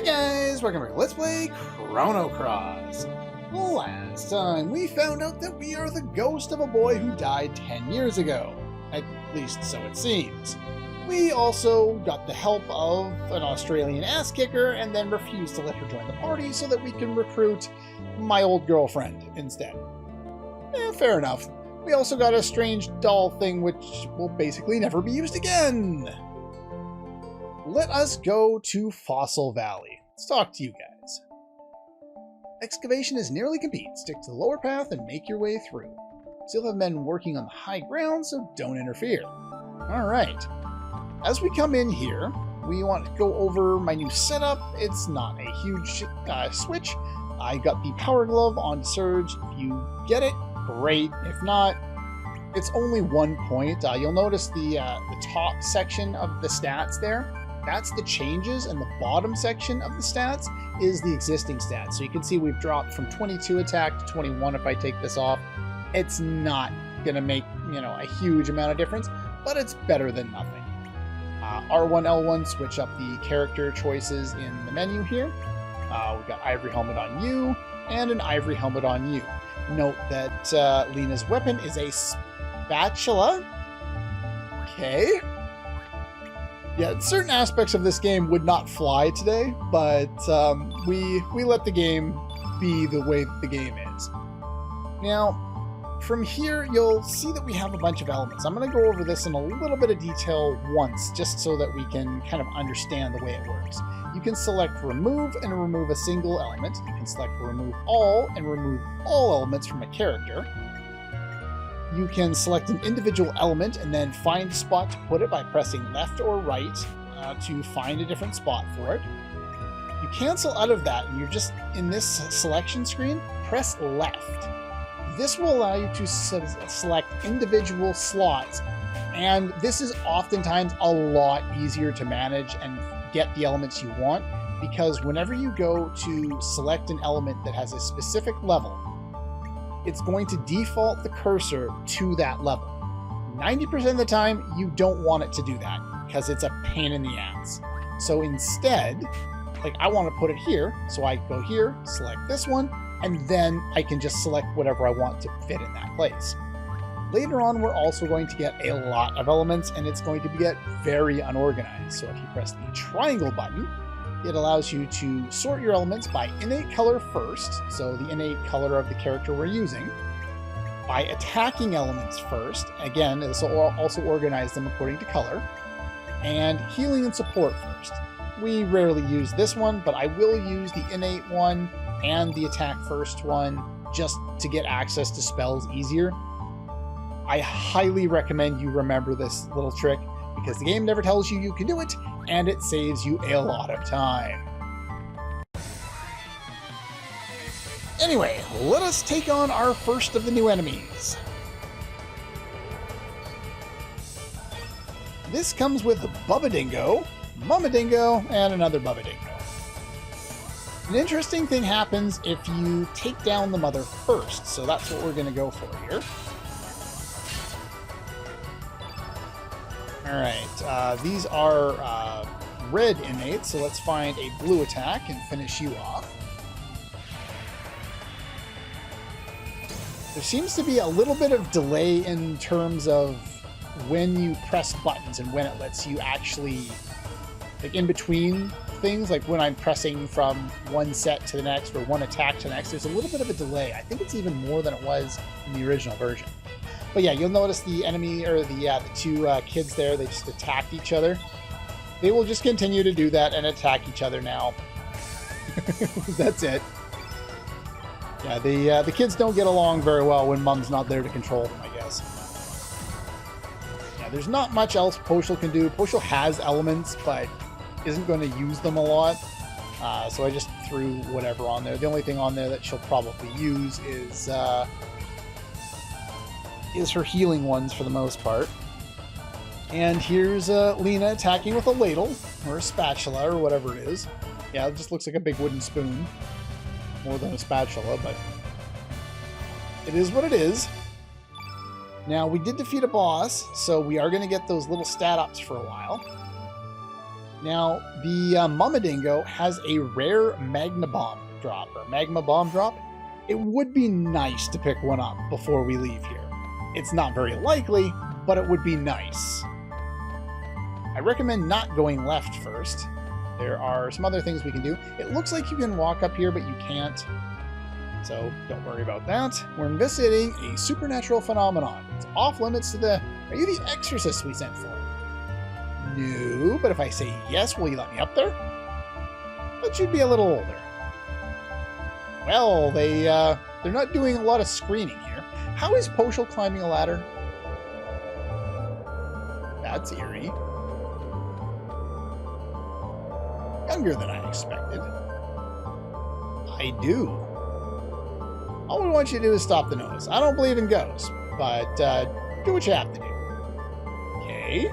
Hey guys, welcome back to Let's Play Chrono Cross. Last time we found out that we are the ghost of a boy who died 10 years ago. At least so it seems. We also got the help of an Australian ass kicker and then refused to let her join the party so that we can recruit my old girlfriend instead. Fair enough. We also got a strange doll thing which will basically never be used again. Let us go to Fossil Valley. Let's talk to you guys. Excavation is nearly complete. Stick to the lower path and make your way through. Still have men working on the high ground, so don't interfere. Alright. As we come in here, we want to go over my new setup. It's not a huge switch. I got the Power Glove on Surge. If you get it, great. If not, it's only 1 point. You'll notice the top section of the stats there. That's the changes, and the bottom section of the stats is the existing stats. So you can see we've dropped from 22 attack to 21 if I take this off. It's not going to make, a huge amount of difference, but it's better than nothing. R1, L1 switch up the character choices in the menu here. We've got Ivory Helmet on you and an Ivory Helmet on you. Note that Leena's weapon is a spatula. Okay. Yeah, certain aspects of this game would not fly today, but we let the game be the way that the game is. Now, from here, you'll see that we have a bunch of elements. I'm going to go over this in a little bit of detail once, just so that we can kind of understand the way it works. You can select Remove and remove a single element. You can select Remove All and remove all elements from a character. You can select an individual element and then find a spot to put it by pressing left or right to find a different spot for it. You cancel out of that and you're just in this selection screen, press left. This will allow you to select individual slots, and this is oftentimes a lot easier to manage and get the elements you want, because whenever you go to select an element that has a specific level, it's going to default the cursor to that level. 90% of the time, you don't want it to do that because it's a pain in the ass. So instead, like I want to put it here, so I go here, select this one, and then I can just select whatever I want to fit in that place. Later on, we're also going to get a lot of elements, and it's going to get very unorganized. So if you press the triangle button, it allows you to sort your elements by innate color first, so the innate color of the character we're using, by attacking elements first, again, this will also organize them according to color, and healing and support first. We rarely use this one, but I will use the innate one and the attack first one just to get access to spells easier. I highly recommend you remember this little trick, because the game never tells you you can do it, and it saves you a lot of time. Anyway, let us take on our first of the new enemies. This comes with Bubba Dingo, Mama Dingo, and another Bubba Dingo. An interesting thing happens if you take down the mother first, so that's what we're going to go for here. Alright, these are red innates, so let's find a blue attack and finish you off. There seems to be a little bit of delay in terms of when you press buttons and when it lets you actually, like in between things, like when I'm pressing from one set to the next or one attack to the next, there's a little bit of a delay. I think it's even more than it was in the original version. But yeah, you'll notice the enemy, or the two kids there, they just attacked each other. They will just continue to do that and attack each other now. That's it. Yeah, the kids don't get along very well when Mom's not there to control them, I guess. Yeah, there's not much else Poshul can do. Poshul has elements, but isn't going to use them a lot. So I just threw whatever on there. The only thing on there that she'll probably use is her healing ones for the most part. And here's Leena attacking with a ladle, or a spatula, or whatever it is. Yeah, it just looks like a big wooden spoon. More than a spatula, but it is what it is. Now, we did defeat a boss, so we are going to get those little stat ups for a while. Now, the Mumadingo has a rare magma bomb drop. It would be nice to pick one up before we leave here. It's not very likely, but it would be nice. I recommend not going left first. There are some other things we can do. It looks like you can walk up here, but you can't. So don't worry about that. We're investigating a supernatural phenomenon. It's off limits to the... Are you the exorcist we sent for? No, but if I say yes, will you let me up there? But you'd be a little older. Well, they're not doing a lot of screening here. How is Poshel climbing a ladder? That's eerie. Younger than I expected. I do. All we want you to do is stop the noise. I don't believe in ghosts, but do what you have to do. Okay.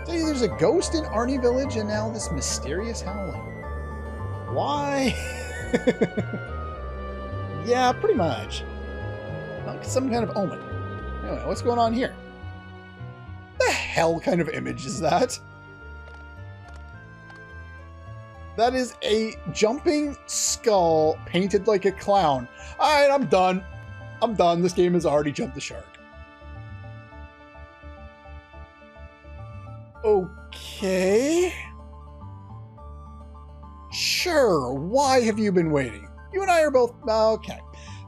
So there's a ghost in Arnie Village and now this mysterious howling. Why? Yeah, pretty much. Like some kind of omen. Anyway, what's going on here? The hell kind of image is that? That is a jumping skull painted like a clown. Alright, I'm done. I'm done. This game has already jumped the shark. Okay. Sure, why have you been waiting? You and I are both... Okay.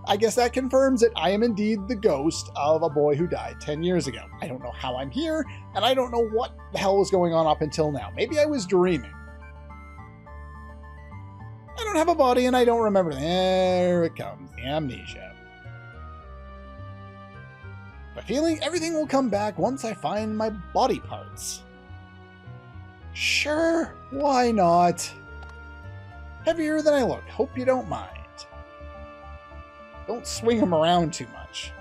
I guess that confirms that I am indeed the ghost of a boy who died 10 years ago. I don't know how I'm here, and I don't know what the hell was going on up until now. Maybe I was dreaming. I don't have a body and I don't remember. There it comes, the amnesia. But feeling everything will come back once I find my body parts. Sure, why not? Heavier than I look. Hope you don't mind. Don't swing them around too much.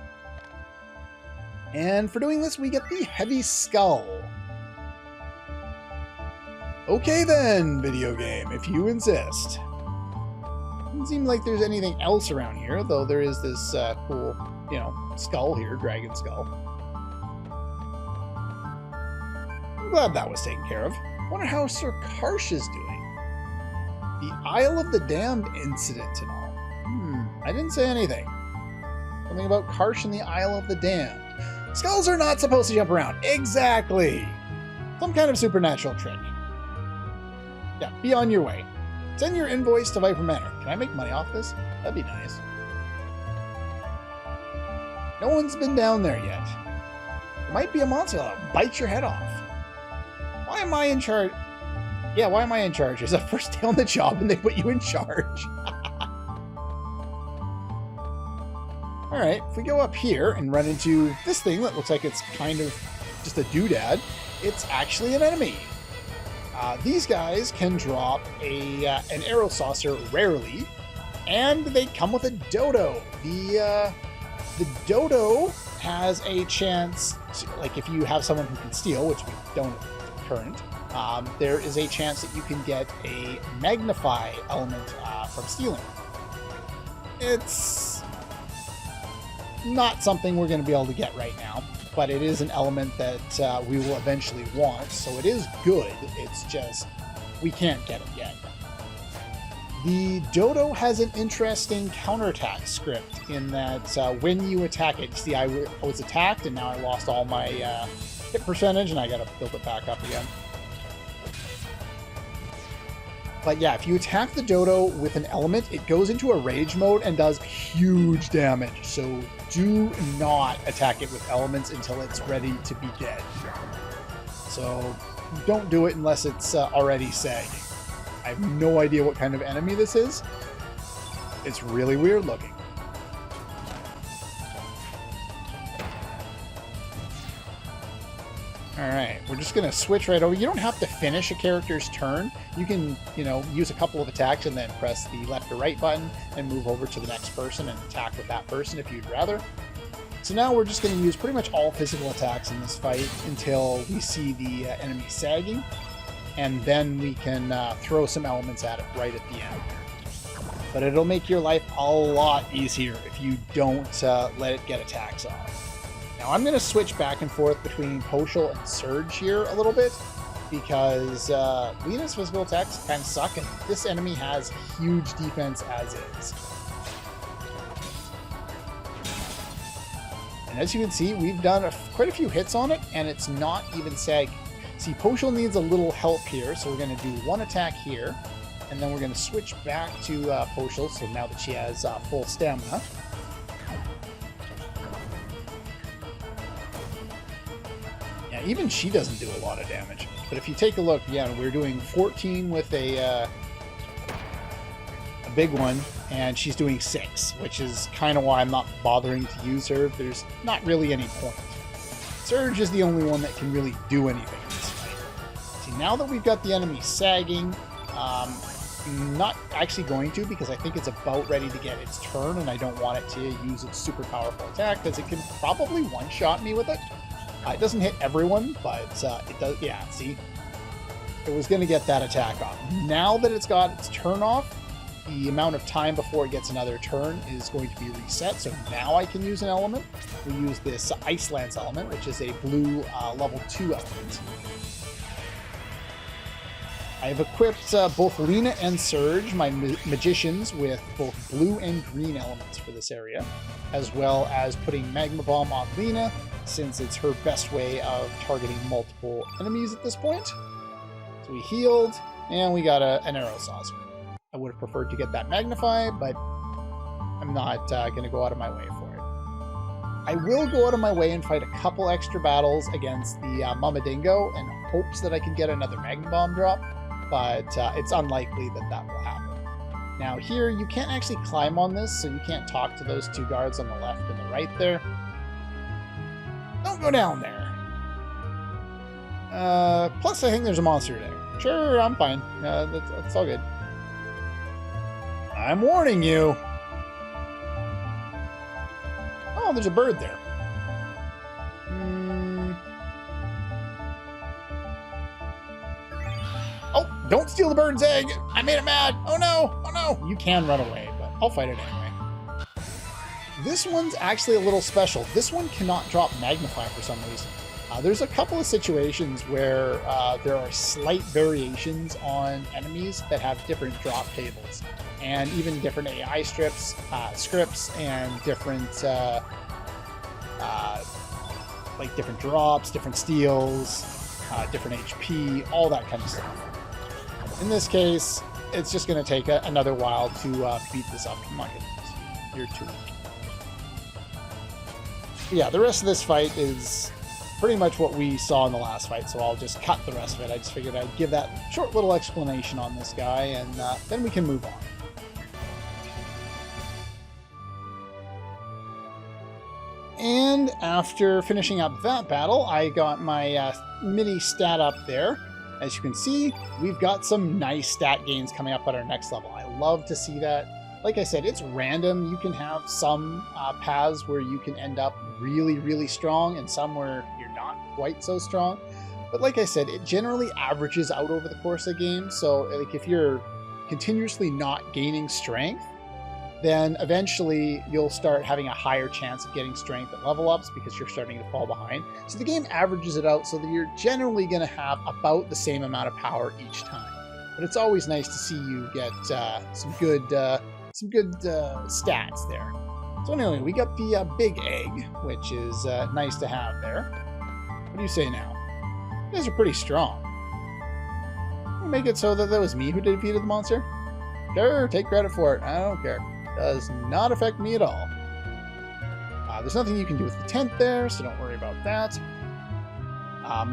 And for doing this, we get the heavy skull. Okay then, video game, if you insist. Doesn't seem like there's anything else around here, though there is this cool, skull here, dragon skull. I'm glad that was taken care of. Wonder how Sir Karsh is doing. The Isle of the Damned incident and all. I didn't say anything. Something about Karsh and the Isle of the Damned. Skulls are not supposed to jump around. Exactly. Some kind of supernatural trick. Yeah, be on your way. Send your invoice to Viper Manor. Can I make money off this? That'd be nice. No one's been down there yet. There might be a monster that'll bite your head off. Why am I in charge? Yeah, why am I in charge? It's the first day on the job and they put you in charge. Alright, if we go up here and run into this thing that looks like it's kind of just a doodad, it's actually an enemy. These guys can drop an arrow saucer rarely, and they come with a Dodo. The Dodo has a chance, like if you have someone who can steal, which we don't at current, there is a chance that you can get a magnify element from stealing. It's not something we're going to be able to get right now, but it is an element that we will eventually want, so it is good. It's just we can't get it yet. The Dodo has an interesting counterattack script in that when you attack it, see, I was attacked and now I lost all my hit percentage and I got to build it back up again. But yeah, if you attack the Dodo with an element, it goes into a rage mode and does huge damage. So do not attack it with elements until it's ready to be dead. So don't do it unless it's already sagging. I have no idea what kind of enemy this is. It's really weird looking. Alright, we're just going to switch right over. You don't have to finish a character's turn. You can, use a couple of attacks and then press the left or right button and move over to the next person and attack with that person if you'd rather. So now we're just going to use pretty much all physical attacks in this fight until we see the enemy sagging. And then we can throw some elements at it right at the end. But it'll make your life a lot easier if you don't let it get attacks off. Now I'm going to switch back and forth between Poshel and Surge here a little bit. because Leena's physical attacks kind of suck, and this enemy has huge defense as is. And as you can see, we've done quite a few hits on it, and it's not even sagging. See, Poshul needs a little help here, so we're going to do one attack here, and then we're going to switch back to Poshul, so now that she has full stamina. Yeah, even she doesn't do a lot of damage. But if you take a look, yeah, we're doing 14 with a big one, and she's doing 6, which is kind of why I'm not bothering to use her. There's not really any point. Surge is the only one that can really do anything in this fight. See, now that we've got the enemy sagging, I'm not actually going to, because I think it's about ready to get its turn, and I don't want it to use its super powerful attack, because it can probably one-shot me with it. It doesn't hit everyone, but it does. Yeah, see? It was going to get that attack off. Now that it's got its turn off, the amount of time before it gets another turn is going to be reset, so now I can use an element. We use this Ice Lance element, which is a blue level 2 element. I've equipped both Leena and Surge, my magicians, with both blue and green elements for this area, as well as putting Magma Bomb on Leena, since it's her best way of targeting multiple enemies at this point. So we healed, and we got an arrow saucer. I would have preferred to get that Magnify, but I'm not going to go out of my way for it. I will go out of my way and fight a couple extra battles against the Mama Dingo in hopes that I can get another Magma Bomb drop, but it's unlikely that that will happen. Now here, you can't actually climb on this, so you can't talk to those two guards on the left and the right there. Don't go down there. Plus, I think there's a monster there. Sure, I'm fine. That's all good. I'm warning you. Oh, there's a bird there. Oh, don't steal the bird's egg. I made it mad. Oh no. Oh no. You can run away, but I'll fight it anyway. This one's actually a little special. This one cannot drop Magnify for some reason. There's a couple of situations where there are slight variations on enemies that have different drop tables, and even different AI scripts, and different like different drops, different steals, different HP, all that kind of stuff. In this case, it's just going to take another while to beat this up. Come on, you're too weak. Yeah, the rest of this fight is pretty much what we saw in the last fight, so I'll just cut the rest of it. I just figured I'd give that short little explanation on this guy, and then we can move on. And after finishing up that battle, I got my mini stat up there. As you can see, we've got some nice stat gains coming up at our next level. I love to see that. Like I said, it's random. You can have some paths where you can end up really, really strong, and some where you're not quite so strong. But like I said, it generally averages out over the course of the game. So like if you're continuously not gaining strength, then eventually you'll start having a higher chance of getting strength at level ups because you're starting to fall behind. So the game averages it out so that you're generally going to have about the same amount of power each time. But it's always nice to see you get some good stats there. So anyway, we got the big egg, which is nice to have there. What do you say now? You guys are pretty strong. Make it so that was me who defeated the monster? Sure, take credit for it. I don't care. Does not affect me at all. There's nothing you can do with the tent there, so don't worry about that.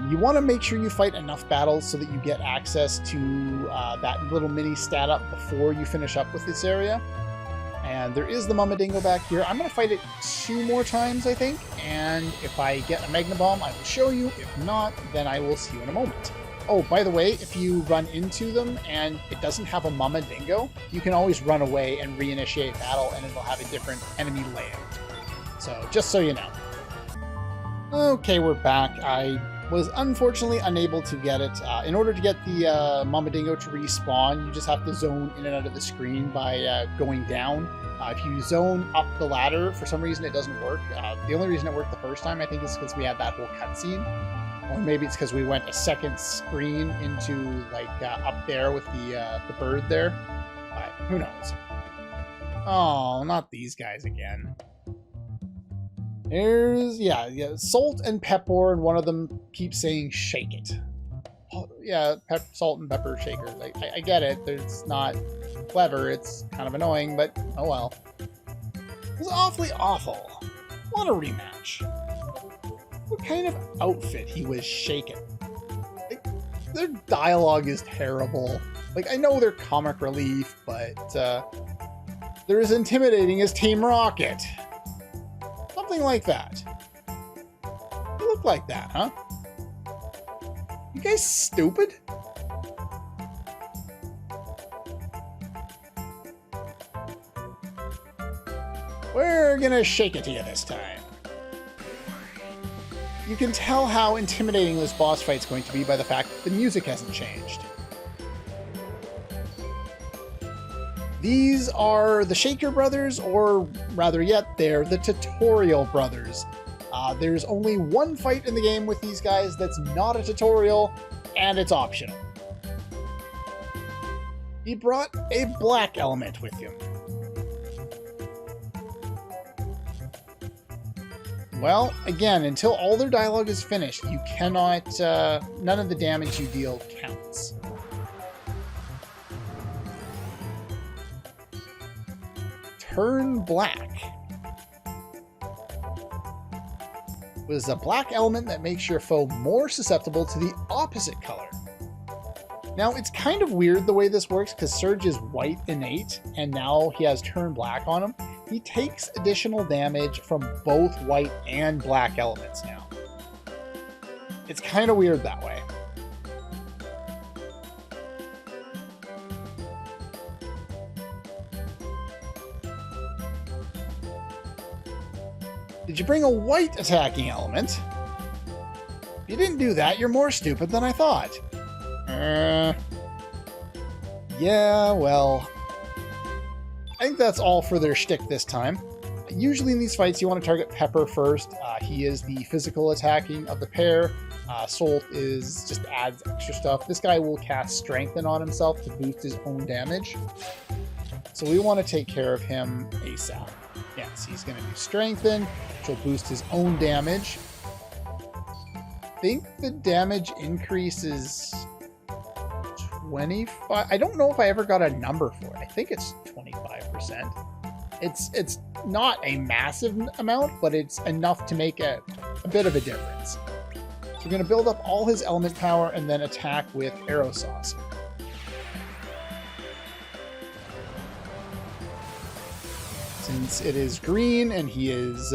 You want to make sure you fight enough battles so that you get access to that little mini stat up before you finish up with this area. And there is the Mama Dingo back here. I'm going to fight it 2 more times, I think. And if I get a Magna Bomb, I will show you. If not, then I will see you in a moment. Oh, by the way, if you run into them and it doesn't have a Mama Dingo, you can always run away and reinitiate battle, and it'll have a different enemy layout. So, just so you know. Okay, we're back. I was unfortunately unable to get it. In order to get the Mama Dingo to respawn, you just have to zone in and out of the screen by going down. If you zone up the ladder, for some reason it doesn't work. The only reason it worked the first time, I think, is because we had that whole cutscene. Or maybe it's because we went a second screen into, like, up there with the bird there. But who knows? Oh, not these guys again. There's, yeah, salt and pepper, and one of them keeps saying shake it. Oh, yeah, salt and pepper shaker. Like, I get it. It's not clever. It's kind of annoying, but oh well. It was awfully awful. What a rematch. What kind of outfit he was shaking. Like, their dialogue is terrible. Like, I know they're comic relief, but they're as intimidating as Team Rocket. Something like that. You look like that, huh? You guys stupid? We're gonna shake it to you this time. You can tell how intimidating this boss fight's going to be by the fact that the music hasn't changed. These are the Shaker Brothers, or rather yet, they're the Tutorial Brothers. There's only one fight in the game with these guys that's not a tutorial, and it's optional. He brought a black element with him. Well, again, until all their dialogue is finished, you cannot, none of the damage you deal counts. Turn black. Was a black element that makes your foe more susceptible to the opposite color. Now, it's kind of weird the way this works, because Surge is white innate, and now he has turn black on him. He takes additional damage from both white and black elements now. It's kind of weird that way. Did you bring a white attacking element? If you didn't do that, you're more stupid than I thought. Yeah, well, I think that's all for their shtick this time. Usually in these fights, you want to target Pepper first. He is the physical attacking of the pair. Salt is just adds extra stuff. This guy will cast Strengthen on himself to boost his own damage. So we want to take care of him ASAP. Yes, he's going to do Strengthen, which will boost his own damage. I think the damage increase is 25. I don't know if I ever got a number for it. I think it's 25%. It's not a massive amount, but it's enough to make a bit of a difference. So we're going to build up all his element power and then attack with Arrow Saucer. Since it is green and he is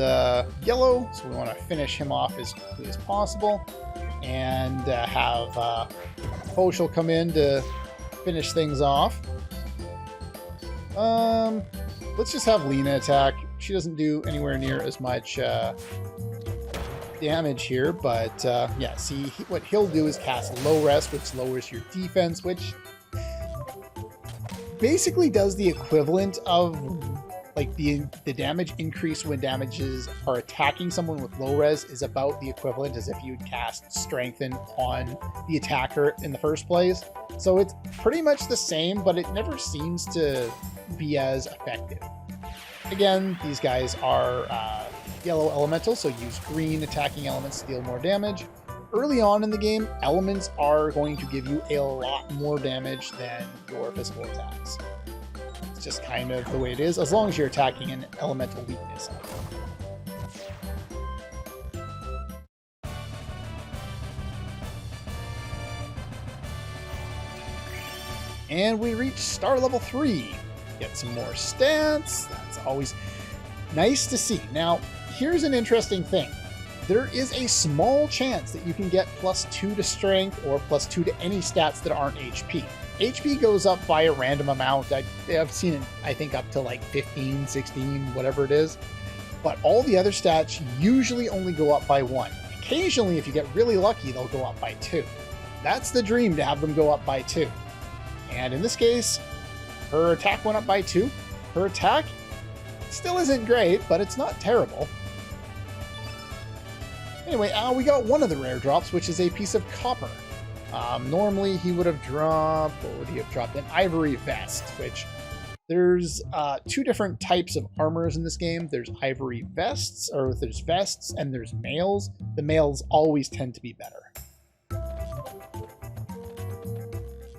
yellow, so we want to finish him off as quickly as possible, and have Poshel come in to finish things off. Let's just have Leena attack. She doesn't do anywhere near as much damage here, but yeah, see, what he'll do is cast Low Rest, which lowers your defense, which basically does the equivalent of like the damage increase when damages are attacking someone with low res is about the equivalent as if you'd cast Strengthen on the attacker in the first place. So it's pretty much the same, but it never seems to be as effective. Again, these guys are yellow elemental, so use green attacking elements to deal more damage. Early on in the game, elements are going to give you a lot more damage than your physical attacks. It's just kind of the way it is, as long as you're attacking an elemental weakness. And we reach star level 3. Get some more stats. That's always nice to see. Now, here's an interesting thing. There is a small chance that you can get +2 to strength or +2 to any stats that aren't HP. HP goes up by a random amount. I've seen it, I think, up to like 15, 16, whatever it is. But all the other stats usually only go up by 1. Occasionally, if you get really lucky, they'll go up by 2. That's the dream, to have them go up by 2. And in this case, her attack went up by 2. Her attack still isn't great, but it's not terrible. Anyway, we got one of the rare drops, which is a piece of copper. Normally he would have dropped, what would he have dropped? An ivory vest, which there's two different types of armors in this game. There's ivory vests, or there's vests, and there's mails. The mails always tend to be better.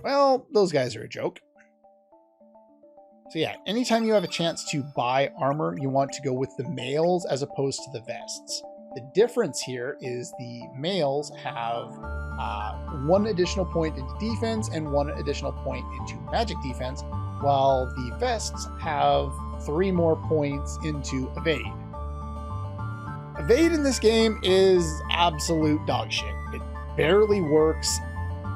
Well, those guys are a joke. So yeah, anytime you have a chance to buy armor, you want to go with the mails as opposed to the vests. The difference here is the mails have 1 additional point into defense and 1 additional point into magic defense, while the vests have 3 more points into evade. Evade in this game is absolute dog shit. It barely works,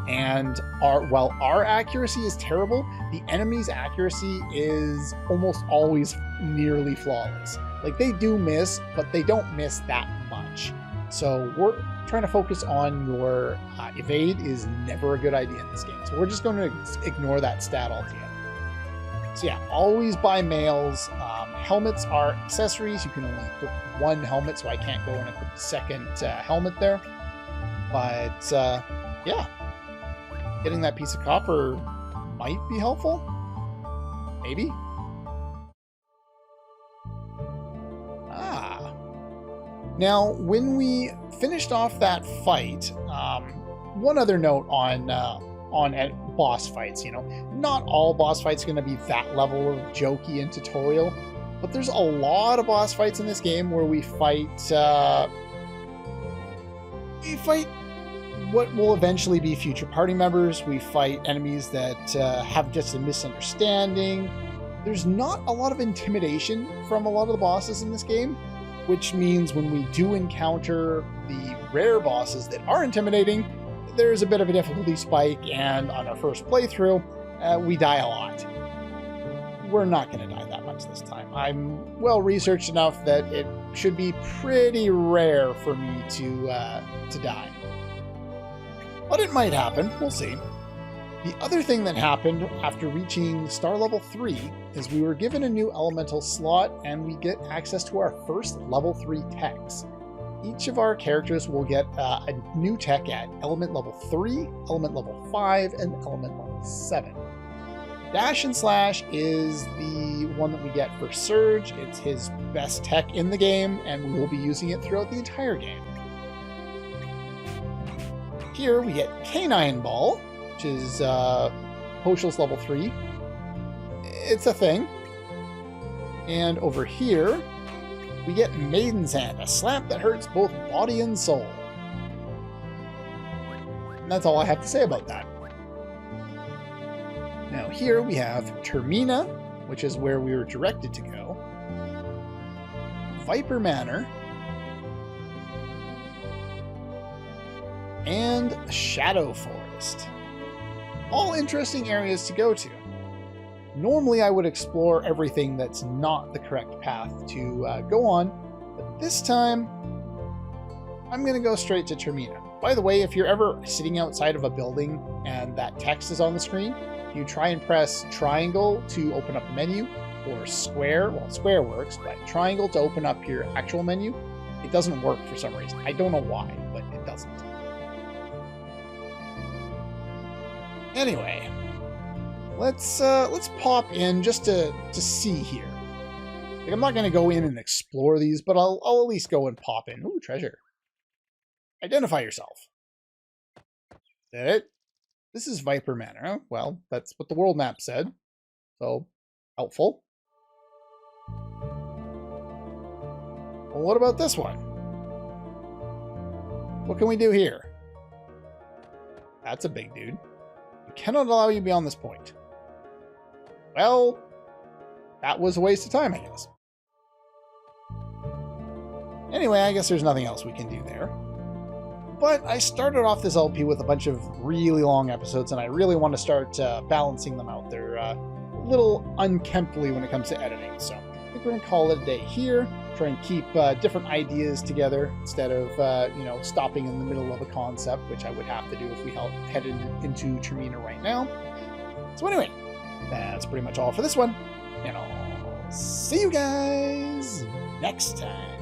and while our accuracy is terrible, the enemy's accuracy is almost always nearly flawless. Like, they do miss, but they don't miss that much. So we're trying to focus on your evade is never a good idea in this game. So we're just going to ignore that stat altogether. So yeah, always buy mails. Helmets are accessories. You can only put 1 helmet, so I can't go in and put the second helmet there. But yeah, getting that piece of copper might be helpful. Maybe. Now, when we finished off that fight, one other note on boss fights, you know, not all boss fights are going to be that level of jokey and tutorial, but there's a lot of boss fights in this game where we fight what will eventually be future party members. We fight enemies that have just a misunderstanding. There's not a lot of intimidation from a lot of the bosses in this game, which means when we do encounter the rare bosses that are intimidating, there's a bit of a difficulty spike, and on our first playthrough, we die a lot. We're not going to die that much this time. I'm well researched enough that it should be pretty rare for me to die. But it might happen, we'll see. The other thing that happened after reaching star level 3 is we were given a new elemental slot, and we get access to our first level 3 techs. Each of our characters will get a new tech at element level 3, element level 5, and element level 7. Dash and Slash is the one that we get for Surge. It's his best tech in the game, and we will be using it throughout the entire game. Here we get Canine Ball, which is Poshal's level 3. It's a thing. And over here, we get Maiden's Hand, a slap that hurts both body and soul. And that's all I have to say about that. Now here we have Termina, which is where we were directed to go. Viper Manor. And Shadow Forest. All interesting areas to go to. Normally I would explore everything that's not the correct path to go on, but this time I'm going to go straight to Termina. By the way, if you're ever sitting outside of a building and that text is on the screen, you try and press triangle to open up the menu, or square, well, square works, but triangle to open up your actual menu. It doesn't work for some reason. I don't know why, but it doesn't. Anyway, let's pop in just to see here. Like, I'm not going to go in and explore these, but I'll at least go and pop in. Ooh, treasure. Identify yourself. Is that it? This is Viper Manor. Oh, well, that's what the world map said. So, helpful. Well, what about this one? What can we do here? That's a big dude. We cannot allow you beyond this point. Well, that was a waste of time, I guess. Anyway, I guess there's nothing else we can do there. But I started off this LP with a bunch of really long episodes, and I really want to start balancing them out. They're a little unkemptly when it comes to editing, so I think we're going to call it a day here. Try and keep different ideas together instead of, stopping in the middle of a concept, which I would have to do if we headed into Termina right now. So anyway, that's pretty much all for this one, and I'll see you guys next time.